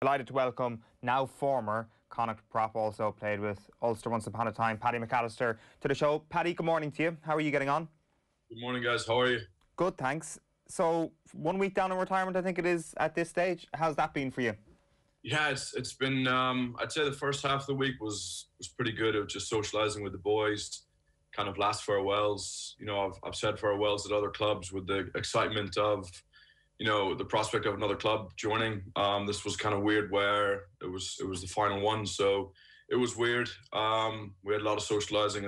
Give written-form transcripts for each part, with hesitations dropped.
Delighted to welcome now former Connacht prop, also played with Ulster once upon a time, Paddy McAllister, to the show. Paddy, good morning to you. How are you getting on? Good morning, guys. How are you? Good, thanks. So, 1 week down in retirement, I think it is at this stage. How's that been for you? Yeah, it's been. I'd say the first half of the week was pretty good. It was just socialising with the boys, kind of last farewells. I've said farewells at other clubs with the excitement of, the prospect of another club joining. This was kind of weird where it was the final one, so it was weird. We had a lot of socialising,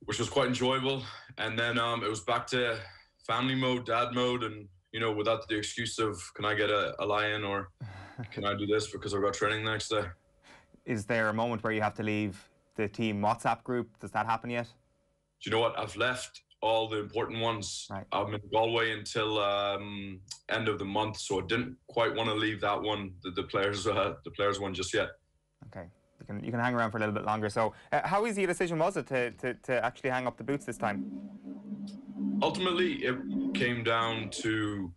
which was quite enjoyable, and then it was back to family mode, dad mode, and without the excuse of can I get a lie-in or can I do this because I've got training the next day. Is there a moment where you have to leave the team WhatsApp group? Does that happen yet? Do you know what? I've left all the important ones. Right. I'm in Galway until end of the month, so I didn't quite want to leave that one, the players one, just yet. Okay, you can hang around for a little bit longer. So, how easy a decision was it to actually hang up the boots this time? Ultimately, it came down to,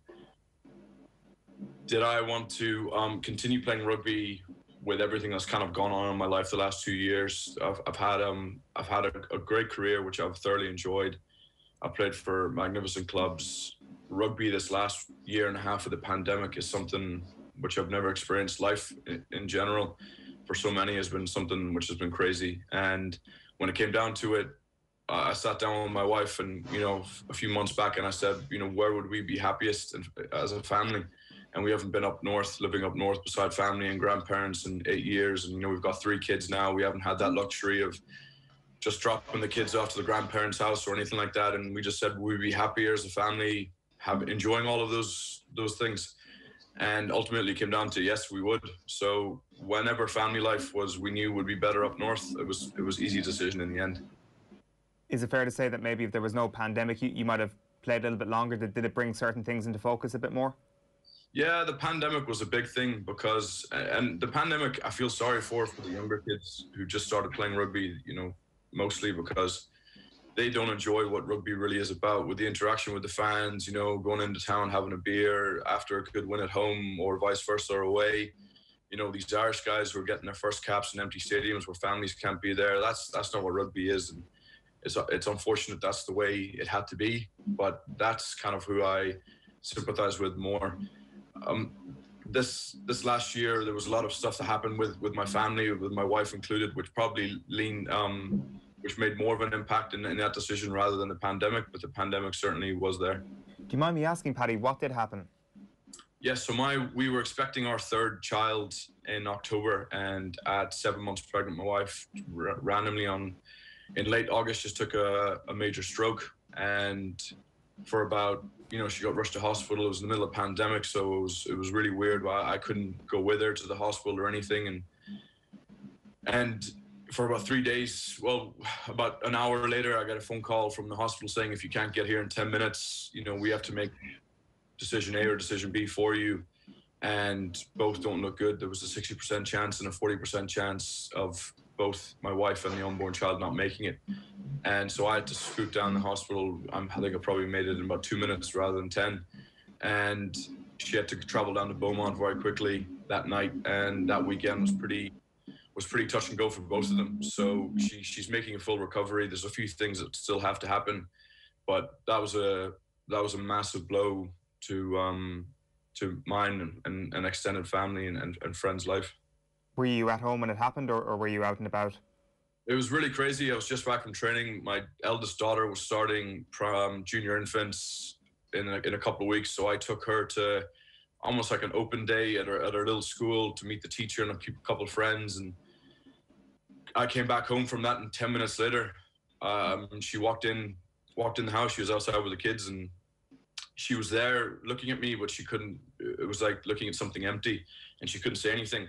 did I want to continue playing rugby with everything that's kind of gone on in my life the last 2 years? I've had a great career, which I've thoroughly enjoyed. I've played for magnificent clubs. Rugby this last year and a half of the pandemic is something which I've never experienced. Life in general, for so many, has been something which has been crazy. And when it came down to it, I sat down with my wife and, a few months back, and I said, where would we be happiest as a family? And we haven't been up north, living up north beside family and grandparents in 8 years. And, we've got 3 kids now. We haven't had that luxury of just dropping the kids off to the grandparents' house or anything like that. And we just said we'd be happier as a family, enjoying all of those things. And ultimately it came down to, yes, we would. So whenever family life we knew would be better up north, it was easy decision in the end. Is it fair to say that maybe if there was no pandemic, you might have played a little bit longer? Did it bring certain things into focus a bit more? Yeah, the pandemic was a big thing because, and the pandemic I feel sorry for the younger kids who just started playing rugby, mostly because they don't enjoy what rugby really is about, with the interaction with the fans, going into town, having a beer after a good win at home or vice versa or away. These Irish guys who are getting their first caps in empty stadiums where families can't be there. That's not what rugby is. And it's unfortunate that's the way it had to be, but that's kind of who I sympathise with more. This last year, there was a lot of stuff that happened with my family, with my wife included, which probably which made more of an impact in that decision rather than the pandemic. But the pandemic certainly was there. Do you mind me asking, Paddy, what did happen? Yes, so we were expecting our 3rd child in October, and at 7 months pregnant, my wife randomly in late August just took a major stroke, and for about, she got rushed to hospital. It was in the middle of the pandemic, so it was really weird. I couldn't go with her to the hospital or anything, and for about 3 days, well, about an hour later, I got a phone call from the hospital saying, if you can't get here in 10 minutes, we have to make decision A or decision B for you, and both don't look good. There was a 60% chance and a 40% chance of both my wife and the unborn child not making it. And so I had to scoot down the hospital. I think I probably made it in about 2 minutes rather than 10. And she had to travel down to Beaumont very quickly that night. And that weekend was pretty touch and go for both of them. So she's making a full recovery. There's a few things that still have to happen, but that was a massive blow to mine and extended family and friends' life. Were you at home when it happened, or were you out and about? It was really crazy. I was just back from training. My eldest daughter was starting junior infants in a couple of weeks, so I took her to almost like an open day at her little school to meet the teacher and a couple of friends. And I came back home from that, and 10 minutes later, she walked in the house. She was outside with the kids, and she was there looking at me, but she couldn't. It was like looking at something empty, and she couldn't say anything.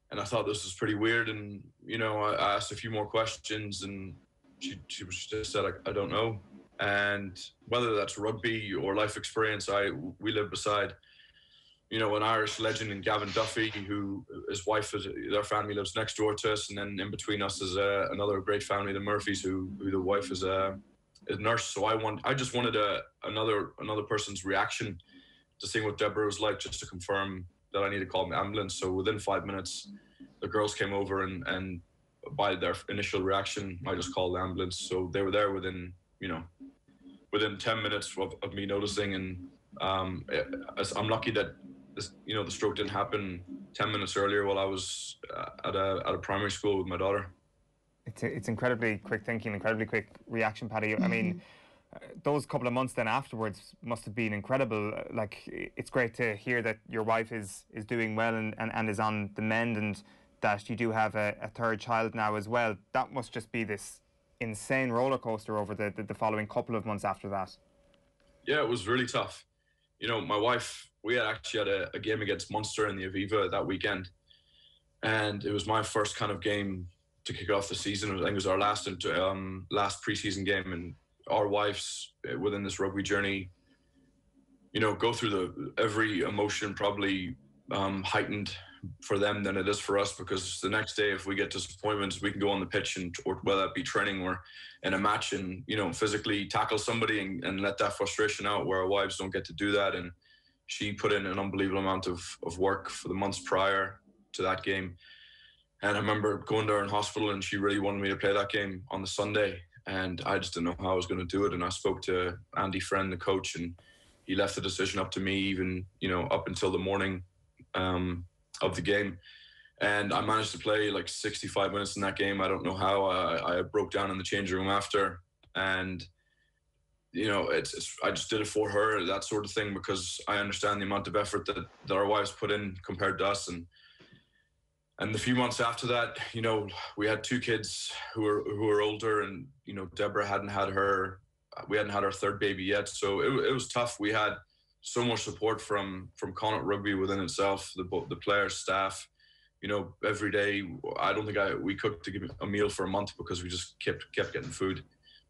And I thought this was pretty weird. And, I asked a few more questions, and she just said, I don't know. And whether that's rugby or life experience, we live beside, an Irish legend in Gavin Duffy, who his wife, their family lives next door to us. And then in between us is another great family, the Murphys, who the wife is a nurse. So I just wanted another person's reaction to seeing what Deborah was like, just to confirm that I need to call an ambulance. So within 5 minutes, the girls came over, and by their initial reaction, I just called the ambulance. So they were there within 10 minutes of me noticing. And I'm lucky that the stroke didn't happen 10 minutes earlier while I was at a primary school with my daughter. It's incredibly quick thinking, incredibly quick reaction, Paddy. I mean, those couple of months then afterwards must have been incredible. Like, it's great to hear that your wife is doing well and is on the mend, and that you do have a third child now as well. That must just be this insane roller coaster over the following couple of months after that. Yeah, it was really tough. My wife, we had actually had a game against Munster in the Aviva that weekend, and it was my first kind of game to kick off the season. I think it was our last preseason game, and our wives within this rugby journey, go through every emotion probably heightened for them than it is for us, because the next day, if we get disappointments, we can go on the pitch or whether that be training or in a match, and physically tackle somebody and let that frustration out, where our wives don't get to do that. And she put in an unbelievable amount of work for the months prior to that game. And I remember going to her in hospital, and she really wanted me to play that game on the Sunday, and I just didn't know how I was going to do it. And I spoke to Andy Friend, the coach, and he left the decision up to me, even up until the morning of the game. And I managed to play like 65 minutes in that game. I don't know how. I broke down in the changing room after, and I just did it for her, that sort of thing, because I understand the amount of effort that our wives put in compared to us. And the few months after that, we had two kids who were older, and Deborah hadn't had her third baby yet, so it was tough. We had so much support from Connacht Rugby within itself, the players, staff. Every day, I don't think we cooked to give a meal for a month, because we just kept getting food,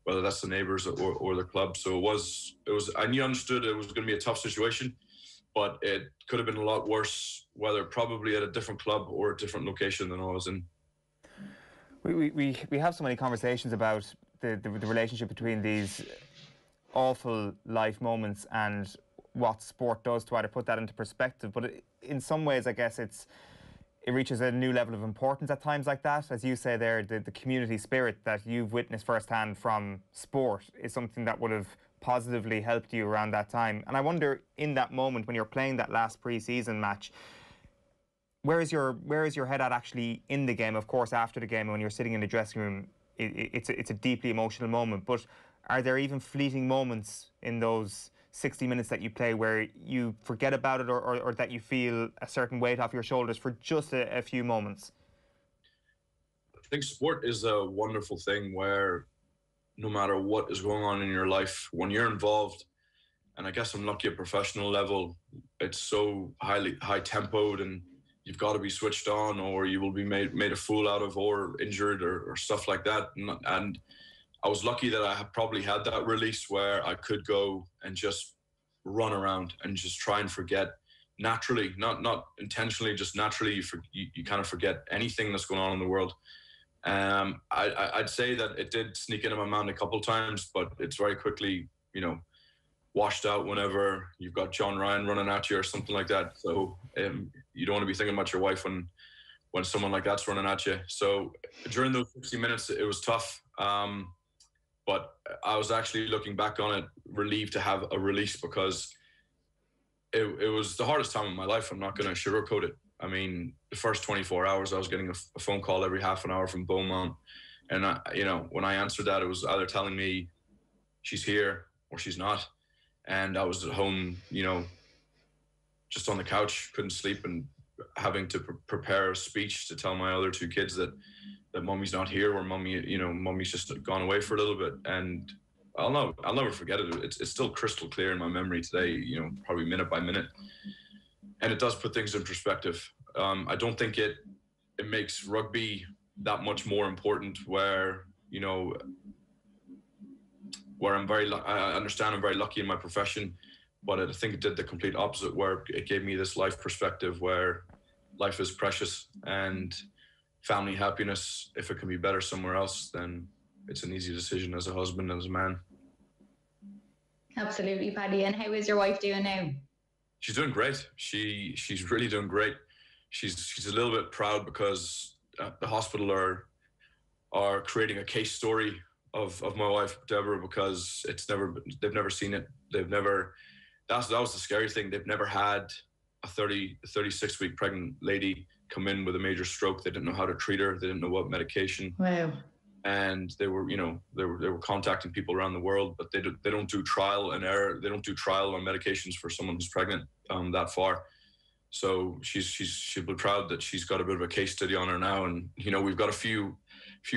whether that's the neighbours or the club. So it was. I understood it was going to be a tough situation, but it could have been a lot worse, whether probably at a different club or a different location than I was in. We have so many conversations about the relationship between these awful life moments and what sport does to either put that into perspective. But in some ways, I guess it reaches a new level of importance at times like that. As you say there, the community spirit that you've witnessed firsthand from sport is something that would have positively helped you around that time. And I wonder, in that moment when you're playing that last pre-season match, where is your head at actually in the game? Of course, after the game, when you're sitting in the dressing room, it's a deeply emotional moment. But are there even fleeting moments in those 60 minutes that you play where you forget about it, or that you feel a certain weight off your shoulders for just a few moments? I think sport is a wonderful thing where no matter what is going on in your life, when you're involved, and I guess I'm lucky at professional level, it's so high-tempoed, and you've got to be switched on, or you will be made a fool out of, or injured, or stuff like that. And I was lucky that I probably had that release where I could go and just run around and just try and forget naturally, not intentionally, just naturally. You kind of forget anything that's going on in the world. I'd say that it did sneak into my mind a couple of times, but it's very quickly, washed out whenever you've got John Ryan running at you or something like that. So you don't want to be thinking about your wife when someone like that's running at you. So during those 60 minutes, it was tough. But I was actually, looking back on it, relieved to have a release, because it was the hardest time of my life. I'm not going to sugarcoat it. I mean, the first 24 hours, I was getting a phone call every half an hour from Beaumont. And, when I answered that, it was either telling me she's here or she's not. And I was at home, just on the couch, couldn't sleep, and having to prepare a speech to tell my other two kids that mommy's not here, or mommy's just gone away for a little bit. And I'll never forget it. It's still crystal clear in my memory today, probably minute by minute. And it does put things in perspective. I don't think it makes rugby that much more important, where I understand I'm very lucky in my profession, but I think it did the complete opposite, where it gave me this life perspective where life is precious, and family happiness, if it can be better somewhere else, then it's an easy decision as a husband and as a man. Absolutely, Paddy. And how is your wife doing now? She's doing great. She's really doing great. She's a little bit proud because the hospital are creating a case story of my wife Deborah, because they've never seen it. That was the scary thing. They've never had a 36-week pregnant lady come in with a major stroke. They didn't know how to treat her. They didn't know what medication. Wow. And they were contacting people around the world, but they don't do trial and error. They don't do trial on medications for someone who's pregnant that far. So she'll be proud that she's got a bit of a case study on her now. And we've got a few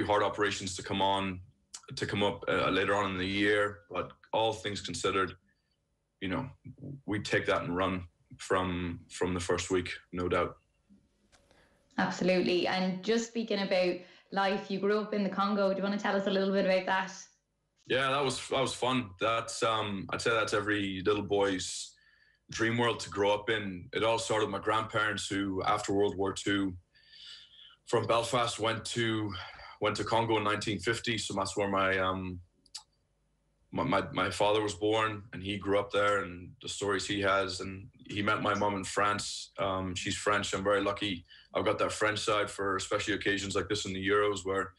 heart operations to come up later on in the year. But all things considered, we take that and run from the first week, no doubt. Absolutely. And just speaking about life, you grew up in the Congo. Do you want to tell us a little bit about that? Yeah, that was fun. That's I'd say that's every little boy's dream world to grow up in. It all started with my grandparents, who after World War II from Belfast went to Congo in 1950. So that's where my father was born, and he grew up there, and the stories he has. And he met my mum in France. She's French. I'm very lucky. I've got that French side for especially occasions like this in the Euros, where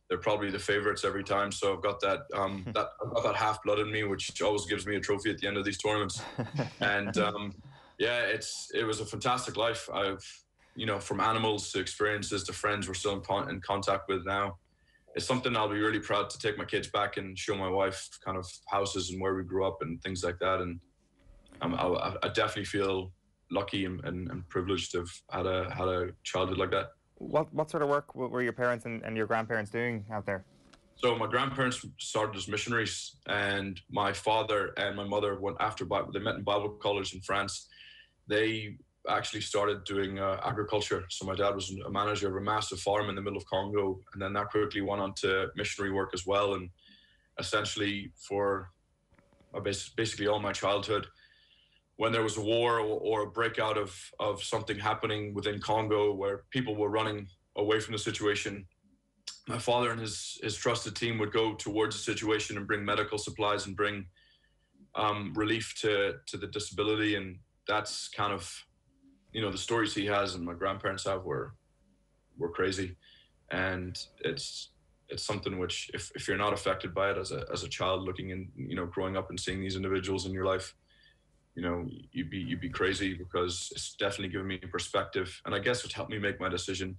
they're probably the favourites every time. So I've got that I've got that half blood in me, which always gives me a trophy at the end of these tournaments. And it was a fantastic life. I've from animals to experiences to friends we're still in contact with now. It's something I'll be really proud to take my kids back and show my wife kind of houses and where we grew up and things like that. And I definitely feel lucky and privileged to have had a childhood like that. What sort of work were your parents and your grandparents doing out there? So my grandparents started as missionaries, and my father and my mother went after Bible. They met in Bible college in France. They actually started doing agriculture. So my dad was a manager of a massive farm in the middle of Congo, and then that quickly went on to missionary work as well. And essentially for basically all my childhood, when there was a war or a breakout of something happening within Congo where people were running away from the situation, my father and his trusted team would go towards the situation and bring medical supplies and bring relief to the disability. And that's kind of, the stories he has and my grandparents have were crazy. And it's something which, if you're not affected by it as a child looking in, growing up and seeing these individuals in your life, you'd be crazy, because it's definitely given me perspective. And I guess it helped me make my decision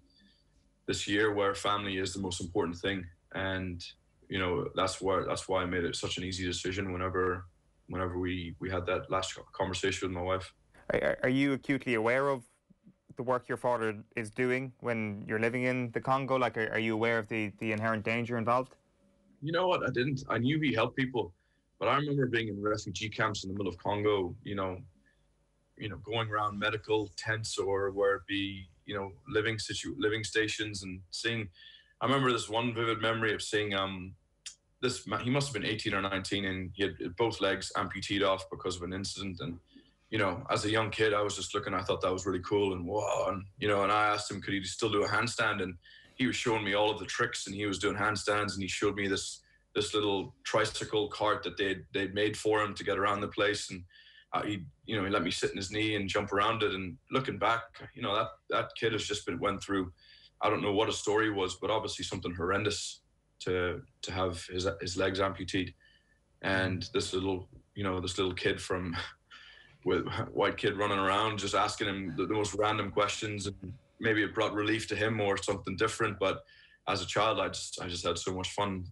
this year, where family is the most important thing. And that's why I made it such an easy decision whenever we had that last conversation with my wife. Are you acutely aware of the work your father is doing when you're living in the Congo? Like, are you aware of the inherent danger involved? You know what? I didn't. I knew he helped people. But I remember being in refugee camps in the middle of Congo, going around medical tents, or where it be, living stations, and seeing. I remember this one vivid memory of seeing this man. He must have been 18 or 19, and he had both legs amputated off because of an incident. And as a young kid, I was just looking. I thought that was really cool, and wow. And and I asked him, could he still do a handstand? And he was showing me all of the tricks, and he was doing handstands, and he showed me this little tricycle cart that they'd made for him to get around the place. And he let me sit in his knee and jump around it. And looking back, that kid has just went through, I don't know what his story was, but obviously something horrendous to have his legs amputated. And this little kid with white kid running around, just asking him the most random questions, and maybe it brought relief to him or something different. But as a child, I just had so much fun.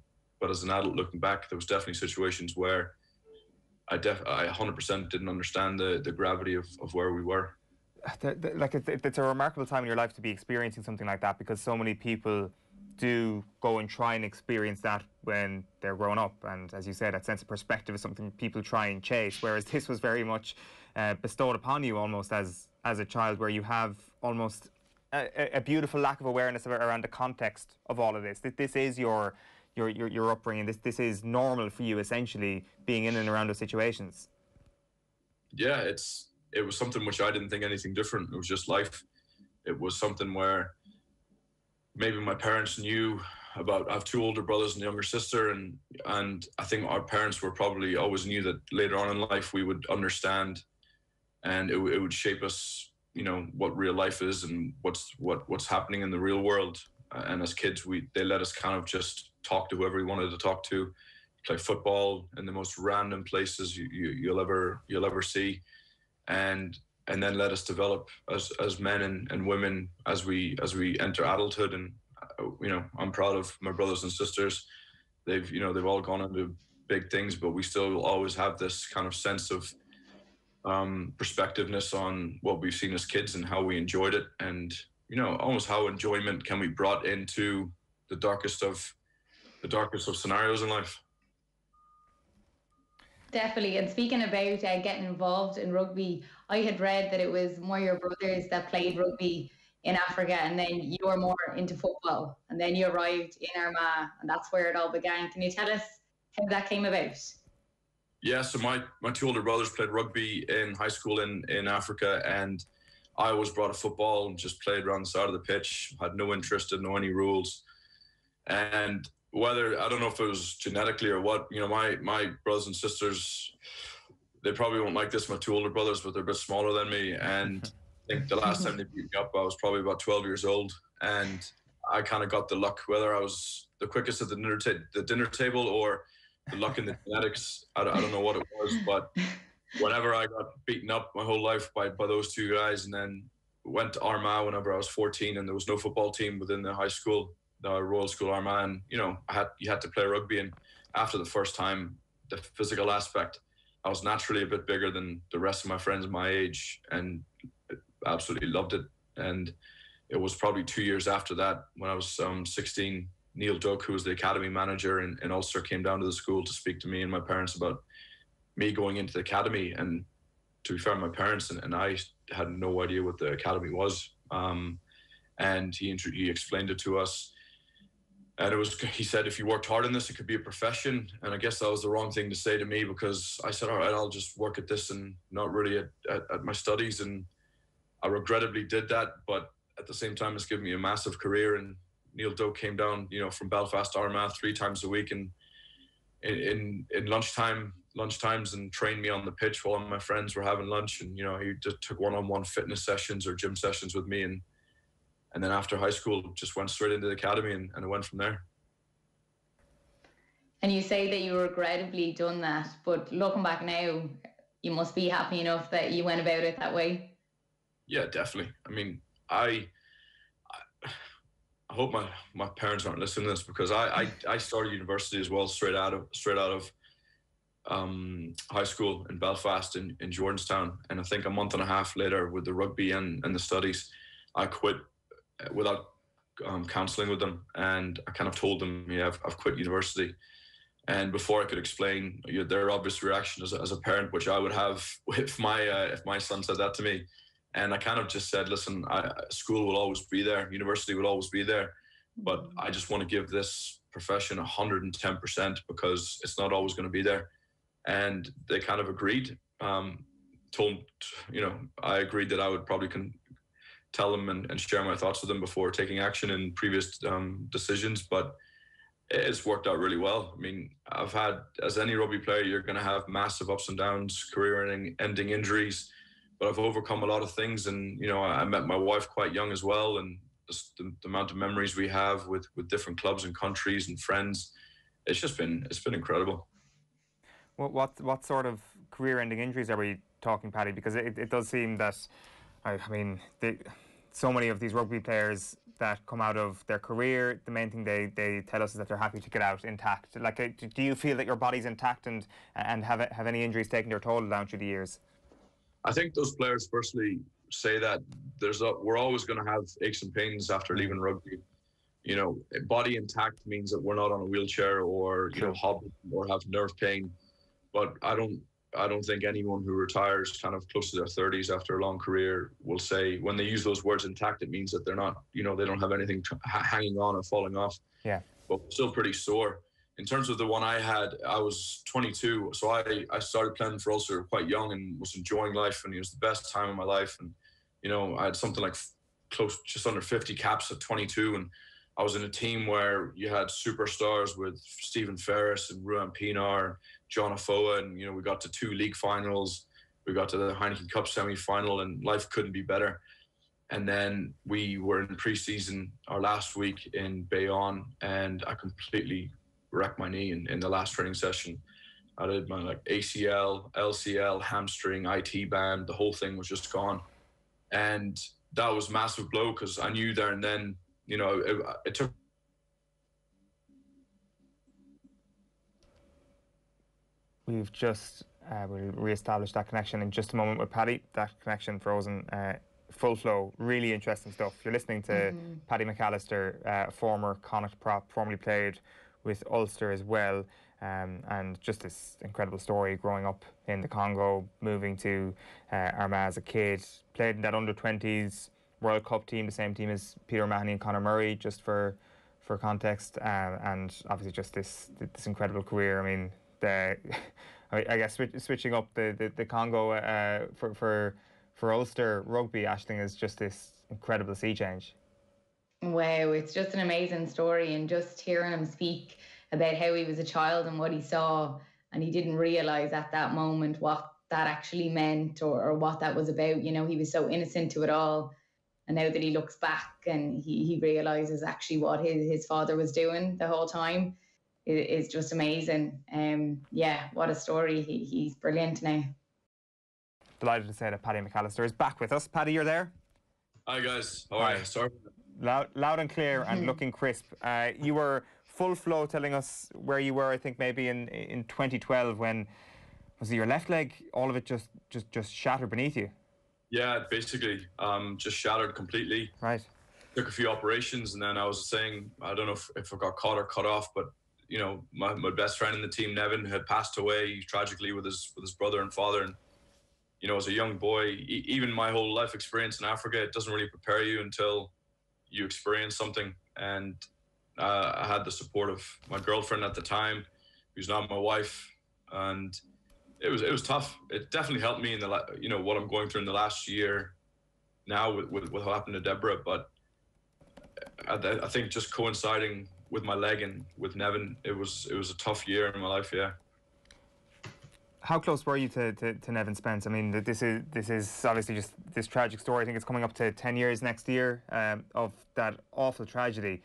But as an adult looking back, there was definitely situations where I 100% didn't understand the gravity of where we were. It's a remarkable time in your life to be experiencing something like that, because so many people do go and try and experience that when they're growing up. And as you said, that sense of perspective is something people try and chase, whereas this was very much bestowed upon you almost as a child, where you have almost a beautiful lack of awareness around the context of all of this. This is your upbringing. This is normal for you, essentially, being in and around those situations. Yeah, it was something which I didn't think anything different. It was just life. It was something where maybe my parents knew about. I have two older brothers and a younger sister, and I think our parents were probably always knew that later on in life we would understand and it would shape us, what real life is and what's happening in the real world. And as kids, they let us kind of just talk to whoever we wanted to talk to, play football in the most random places you'll ever see, and then let us develop as men and women as we enter adulthood. And I'm proud of my brothers and sisters. They've all gone into big things, but we still always have this kind of sense of perspectiveness on what we've seen as kids and how we enjoyed it, and almost how enjoyment can be brought into the darkest of scenarios in life. Definitely. And speaking about getting involved in rugby, I had read that it was more your brothers that played rugby in Africa, and then you were more into football, and then you arrived in Armagh, and that's where it all began. Can you tell us how that came about? Yeah, so my two older brothers played rugby in high school in Africa, and I always brought a football and just played around the side of the pitch, had no interest, didn't know any rules. And whether, I don't know if it was genetically or what, my brothers and sisters, they probably won't like this, my two older brothers, but they're a bit smaller than me. And I think the last time they beat me up, I was probably about 12 years old. And I kind of got the luck, whether I was the quickest at the dinner table or the luck in the genetics, I don't know what it was, but whenever I got beaten up my whole life by those two guys, and then went to Armagh whenever I was 14, and there was no football team within the high school, the Royal School Armagh, and you had to play rugby. And after the first time, the physical aspect, I was naturally a bit bigger than the rest of my friends my age, and absolutely loved it. And it was probably 2 years after that, when I was 16, Neil Duck, who was the academy manager in Ulster, came down to the school to speak to me and my parents about me going into the academy. And to be fair, my parents and I had no idea what the academy was. And he explained it to us. And he said, if you worked hard in this, it could be a profession. And I guess that was the wrong thing to say to me, because I said, all right, I'll just work at this and not really at my studies. And I regrettably did that. But at the same time, it's given me a massive career. And Neil Doak came down, from Belfast to Armagh 3 times a week, and in lunchtimes, and trained me on the pitch while my friends were having lunch. And he just took one-on-one fitness sessions or gym sessions with me, and then after high school, just went straight into the academy, and it went from there. And you say that you regrettably done that, but looking back now, you must be happy enough that you went about it that way. Yeah, definitely. I mean, I hope my parents aren't listening to this, because I started university as well, straight out of high school in Belfast in Jordanstown. And I think a month and a half later, with the rugby and the studies, I quit without counselling with them. And I kind of told them, I've quit university. And before I could explain their obvious reaction as a parent, which I would have if my son said that to me. And I kind of just said, listen, school will always be there, university will always be there, but I just want to give this profession 110%, because it's not always going to be there. And they kind of agreed. I agreed that I would probably tell them and share my thoughts with them before taking action in previous decisions, but it's worked out really well. I mean, I've had, as any rugby player, you're going to have massive ups and downs, career-ending injuries, but I've overcome a lot of things. And, I met my wife quite young as well. And the amount of memories we have with different clubs and countries and friends, it's been incredible. What sort of career-ending injuries are we talking, Paddy? Because it does seem that, so many of these rugby players that come out of their career, the main thing they tell us is that they're happy to get out intact. Like, do you feel that your body's intact and have any injuries taken their toll down through the years? I think those players firstly say that we're always going to have aches and pains after leaving rugby. Body intact means that we're not on a wheelchair or hobbling or have nerve pain. But I don't think anyone who retires kind of close to their 30s after a long career will say, when they use those words intact, it means that they're not, they don't have anything hanging on or falling off. Yeah. But still pretty sore. In terms of the one I had, I was 22. So I started playing for Ulster quite young and was enjoying life, and it was the best time of my life. And, I had something like just under 50 caps at 22. And I was in a team where you had superstars with Stephen Ferris and Ruan Pinar, John Afoa, and we got to 2 league finals. We got to the Heineken Cup semi-final, and life couldn't be better. And then we were in pre-season our last week in Bayonne, and I completely wrecked my knee in the last training session. I did my ACL, LCL, hamstring, IT band. The whole thing was just gone, and that was a massive blow because I knew there and then, it took. We've just we'll re-establish that connection in just a moment with Paddy. That connection frozen. Full flow, really interesting stuff. You're listening to Paddy McAllister, former Connacht prop, formerly played with Ulster as well, and just this incredible story growing up in the Congo, moving to Armagh as a kid, played in that under-20s World Cup team, the same team as Peter O'Mahony and Conor Murray, just for context, and obviously just this incredible career. I mean, I guess switching up the Congo for Ulster rugby, Aisling, is just this incredible sea change. Wow, it's just an amazing story, and just hearing him speak about how he was a child and what he saw, and he didn't realise at that moment what that actually meant or what that was about. He was so innocent to it all, and now that he looks back and he realises actually what his father was doing the whole time, it is just amazing. Yeah, what a story. He's brilliant now. Delighted to say that Paddy McAllister is back with us. Paddy, you're there? Hi guys, how are you? Sorry. Loud and clear and looking crisp. You were full flow telling us where you were, I think maybe in 2012, when, was it your left leg, all of it just shattered beneath you? Yeah, basically just shattered completely. Right. Took a few operations, and then I was saying, I don't know if I got caught or cut off, but my best friend in the team, Nevin, had passed away tragically with his brother and father. And as a young boy, even my whole life experience in Africa, it doesn't really prepare you until you experience something. And I had the support of my girlfriend at the time, who's now my wife, and it was tough. It definitely helped me in what I'm going through in the last year now with what happened to Deborah. But I think just coinciding with my leg and with Nevin, it was a tough year in my life. Yeah. How close were you to Nevin Spence? I mean, this is obviously just this tragic story. I think it's coming up to 10 years next year of that awful tragedy.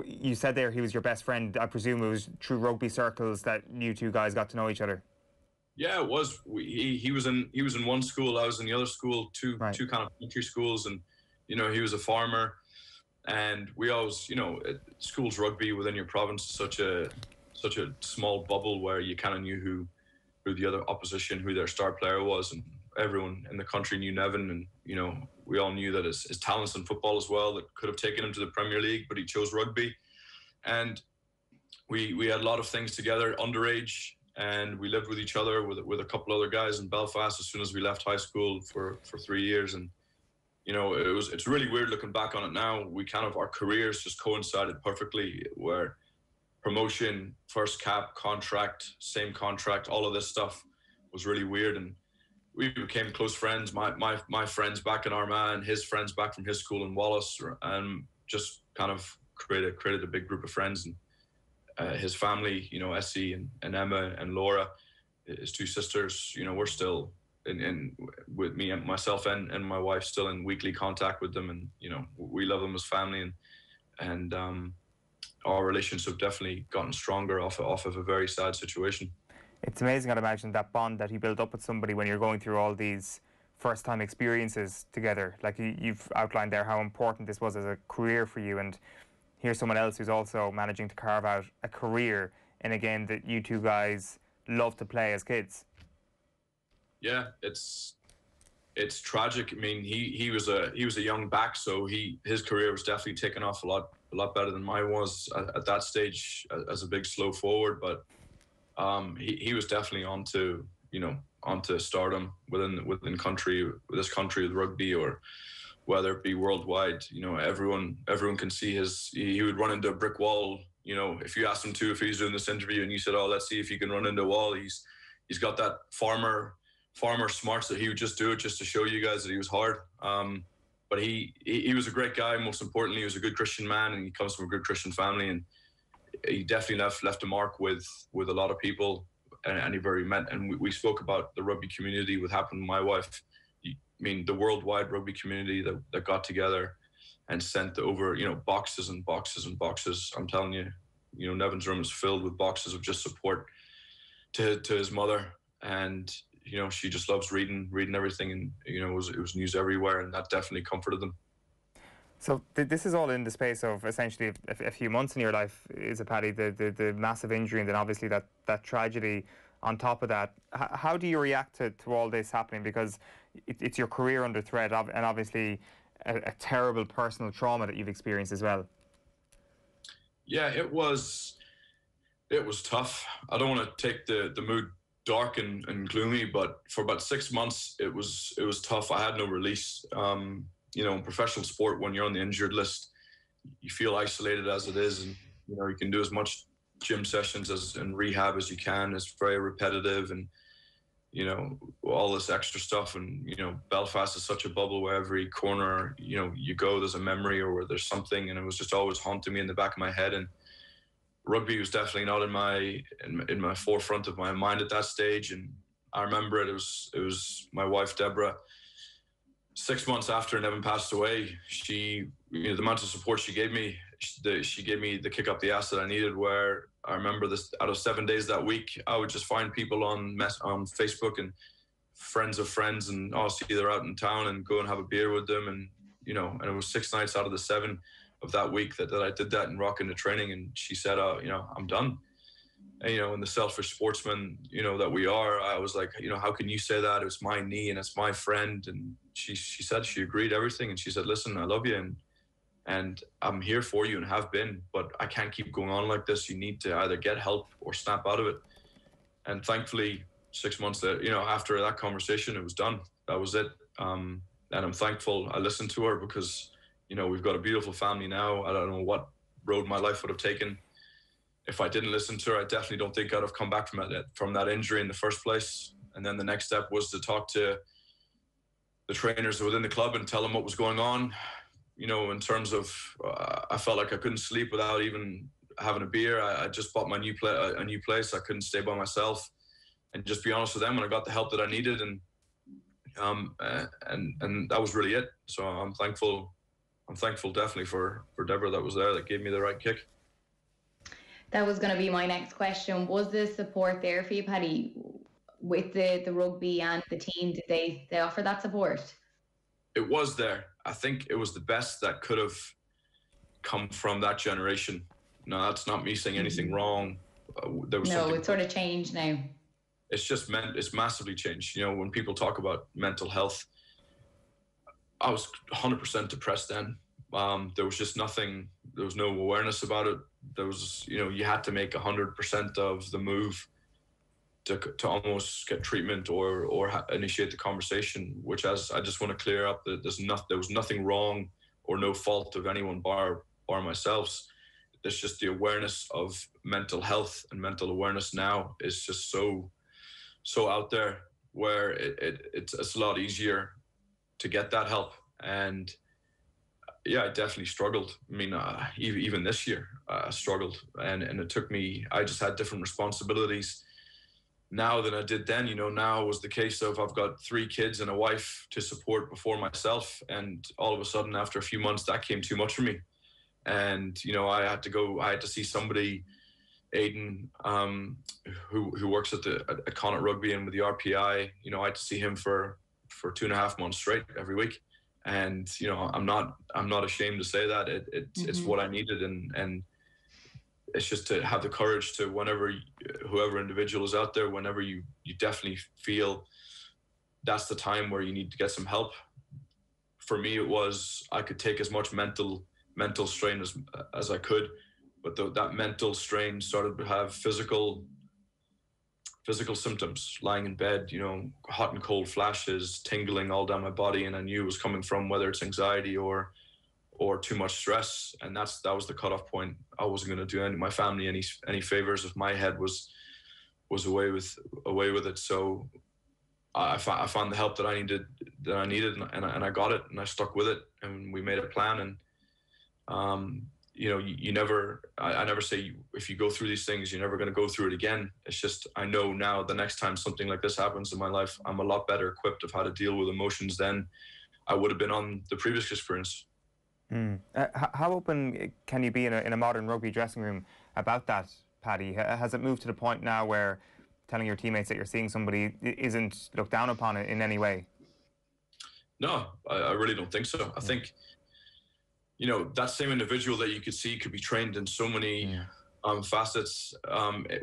You said there he was your best friend. I presume it was through rugby circles that you two guys got to know each other. Yeah, it was. He was in one school. I was in the other school. Two kind of country schools, and he was a farmer, and we always schools rugby within your province is such a small bubble where you kind of knew who the other opposition, who their star player was, and everyone in the country knew Nevin, and we all knew that his talents in football as well that could have taken him to the Premier League, but he chose rugby. And we had a lot of things together underage, and we lived with each other with a couple other guys in Belfast as soon as we left high school for 3 years. And it's really weird looking back on it now. Our careers just coincided perfectly, where promotion, first cap, contract, same contract, all of this stuff was really weird, and we became close friends. My friends back in Armagh and his friends back from his school in Wallace, and just kind of created a big group of friends. And his family, Essie and Emma and Laura, his two sisters, we're still in with me and myself and my wife still in weekly contact with them, and we love them as family, and our relationship definitely gotten stronger off of a very sad situation. It's amazing, I'd imagine, that bond that you build up with somebody when you're going through all these first-time experiences together. Like you've outlined there how important this was as a career for you, and here's someone else who's also managing to carve out a career in a game that you two guys love to play as kids. Yeah, it's tragic. I mean, he was a young back, so his career was definitely taken off a lot better than mine was at that stage as a big slow forward. But he was definitely onto stardom within country, with this country, with rugby, or whether it be worldwide. Everyone can see he would run into a brick wall. If you asked him if he's doing this interview and you said, "Oh, let's see if he can run into a wall," he's got that farmer smarts that he would just do it just to show you guys that he was hard. But he was a great guy. Most importantly, he was a good Christian man, and he comes from a good Christian family, and he definitely left a mark with a lot of people anybody met. And we spoke about the rugby community, what happened to my wife. I mean, the worldwide rugby community that got together and sent over, boxes and boxes and boxes. I'm telling you, Nevin's room is filled with boxes of just support to his mother. And, she just loves reading everything. And, it was news everywhere, and that definitely comforted them. So this is all in the space of essentially a few months in your life, is it, Paddy? The massive injury, and then obviously that tragedy on top of that. How do you react to all this happening? Because it's your career under threat, and obviously a terrible personal trauma that you've experienced as well. Yeah, it was tough. I don't want to take the mood dark and gloomy, but for about 6 months it was tough. I had no release. In professional sport, when you're on the injured list, you feel isolated as it is, and you can do as much gym sessions and rehab as you can. It's very repetitive, and all this extra stuff. And Belfast is such a bubble where every corner you go, there's a memory or where there's something, and it was just always haunting me in the back of my head. And rugby was definitely not in my forefront of my mind at that stage. And I remember it was my wife Deborah. 6 months after Nevin passed away, she, the amount of support she gave me, she gave me the kick up the ass that I needed. Where I remember this, out of 7 days that week, I would just find people on Facebook and friends of friends, and I'll see they're out in town, and go and have a beer with them. And and it was 6 nights out of the 7 of that week that I did that and rock into training. And she said, I'm done. And, and the selfish sportsman, that we are, I was like, how can you say that? It was my knee and it's my friend. And she said, she agreed everything. And she said, listen, I love you. And I'm here for you and have been, but I can't keep going on like this. You need to either get help or snap out of it. And thankfully, 6 months later, after that conversation, it was done. That was it. And I'm thankful I listened to her, because, we've got a beautiful family now. I don't know what road my life would have taken if I didn't listen to her. I definitely don't think I'd have come back from that injury in the first place. And then the next step was to talk to the trainers within the club and tell them what was going on. In terms of, I felt like I couldn't sleep without even having a beer. I just bought my a new place. I couldn't stay by myself, and just be honest with them. And I got the help that I needed, and that was really it. So I'm thankful definitely for Deborah that was there, that gave me the right kick. That was going to be my next question. Was the support there for you, Paddy, with the rugby and the team? Did they offer that support? It was there. I think it was the best that could have come from that generation. No, that's not me saying anything wrong. It's sort of changed now. It's massively changed. When people talk about mental health, I was 100% depressed then. There was just nothing. There was no awareness about it. There was, you had to make 100% of the move to almost get treatment or initiate the conversation. Which, as I just want to clear up, that there was nothing wrong or no fault of anyone bar myself. There's just the awareness of mental health, and mental awareness now is just so out there, where it's a lot easier to get that help. And yeah, I definitely struggled. I mean, even this year, I struggled, and it took me. I just had different responsibilities now than I did then. Now was the case of, I've got 3 kids and a wife to support before myself, and all of a sudden, after a few months, that came too much for me. And I had to see somebody, Aiden, who works at Connacht Rugby and with the RPI. I had to see him for 2.5 months straight every week. And I'm not ashamed to say that it's what I needed, and it's just to have the courage to, whenever whoever individual is out there, whenever you definitely feel that's the time where you need to get some help. For me, it was, I could take as much mental strain as I could, but that mental strain started to have physical symptoms, lying in bed, hot and cold flashes, tingling all down my body. And I knew it was coming from whether it's anxiety or too much stress. And that was the cutoff point. I wasn't going to do my family any favors if my head was away with it. So I found the help that I needed, and I got it, and I stuck with it, and we made a plan. And you never, I never say if you go through these things, you're never going to go through it again. It's just, I know now the next time something like this happens in my life, I'm a lot better equipped of how to deal with emotions than I would have been on the previous experience. How open can you be in a modern rugby dressing room about that, Paddy? Has it moved to the point now where telling your teammates that you're seeing somebody isn't looked down upon in any way? No, I really don't think so. I think, that same individual that you could see could be trained in so many facets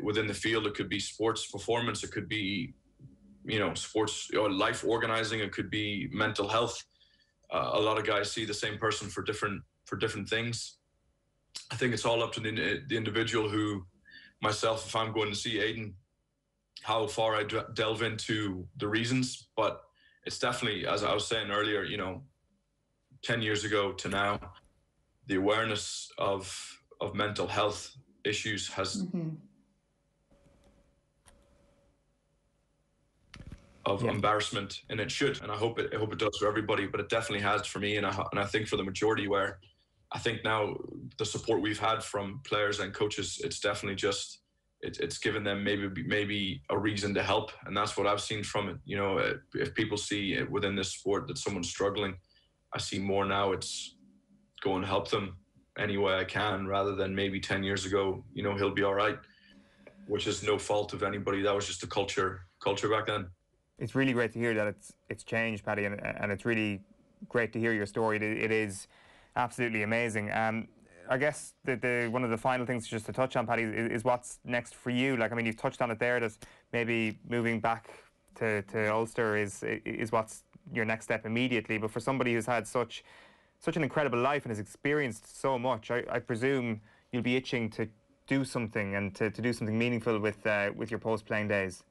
within the field. It could be sports performance. It could be, sports life organizing. It could be mental health. A lot of guys see the same person for different things. I think it's all up to the individual. Who, myself, if I'm going to see Aiden, how far I delve into the reasons. But it's definitely, as I was saying earlier, 10 years ago to now, the awareness of mental health issues has embarrassment, and it should, and I hope it does for everybody, but it definitely has for me, and I think for the majority, where I think now the support we've had from players and coaches, it's definitely just it's given them maybe a reason to help, and that's what I've seen from it. If people see within this sport that someone's struggling, I see more now. It's go and help them any way I can, rather than maybe 10 years ago, he'll be all right, which is no fault of anybody. That was just the culture back then. It's really great to hear that it's changed, Paddy, and it's really great to hear your story. It is absolutely amazing. I guess one of the final things just to touch on, Paddy, is what's next for you. Like, I mean, you've touched on it there, that maybe moving back to Ulster is what's your next step immediately. But for somebody who's had such an incredible life and has experienced so much, I presume you'll be itching to do something and to do something meaningful with your post-playing days.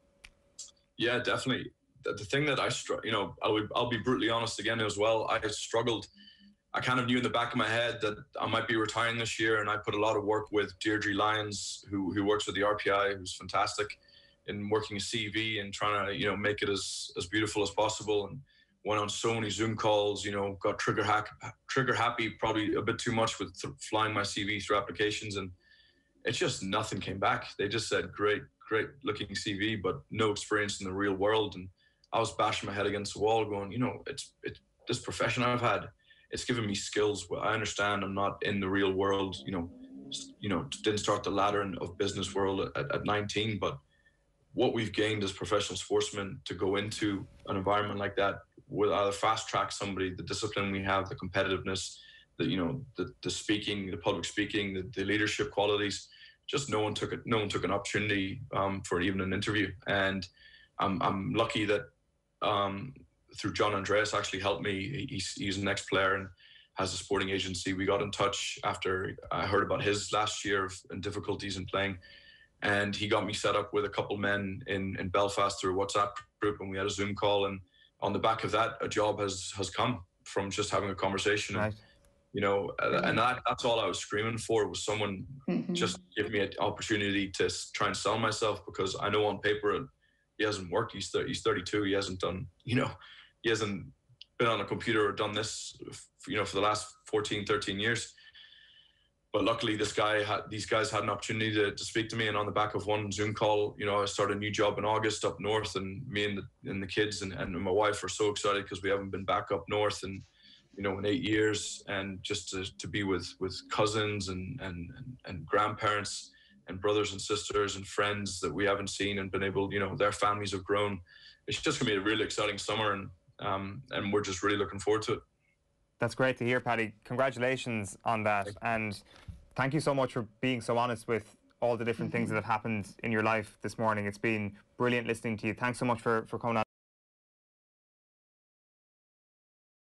Yeah, definitely. The thing that I'll be brutally honest again as well. I struggled. I kind of knew in the back of my head that I might be retiring this year, and I put a lot of work with Deirdre Lyons, who works with the RPI, who's fantastic in working a CV and trying to make it as beautiful as possible. And went on so many Zoom calls. Got trigger happy, probably a bit too much with flying my CV through applications, and it's just nothing came back. They just said great looking CV, but no experience in the real world. And I was bashing my head against the wall going, it's this profession I've had, it's given me skills. I understand I'm not in the real world, didn't start the ladder of business world at 19, but what we've gained as professional sportsmen to go into an environment like that will either fast track somebody, the discipline we have, the competitiveness, the speaking, the public speaking, the leadership qualities. Just no one took an opportunity for even an interview. And I'm lucky that through John Andreas actually helped me. He's an ex-player and has a sporting agency. We got in touch after I heard about his last year and difficulties in playing. And he got me set up with a couple men in Belfast through a WhatsApp group, and we had a Zoom call. And on the back of that, a job has come from just having a conversation. Right. And that's all I was screaming for, was someone just give me an opportunity to try and sell myself, because I know on paper he hasn't worked. He's 32. He hasn't done, he hasn't been on a computer or done this, for the last 14, 13 years. But luckily, these guys had an opportunity to speak to me, and on the back of one Zoom call, I started a new job in August up north, and me and the kids and my wife are so excited because we haven't been back up north in 8 years, and just to be with cousins and grandparents and brothers and sisters and friends that we haven't seen and been able, their families have grown. It's just gonna be a really exciting summer, and we're just really looking forward to it. That's great to hear, Paddy. Congratulations on that. And thank you so much for being so honest with all the different things that have happened in your life this morning. It's been brilliant listening to you. Thanks so much for coming on.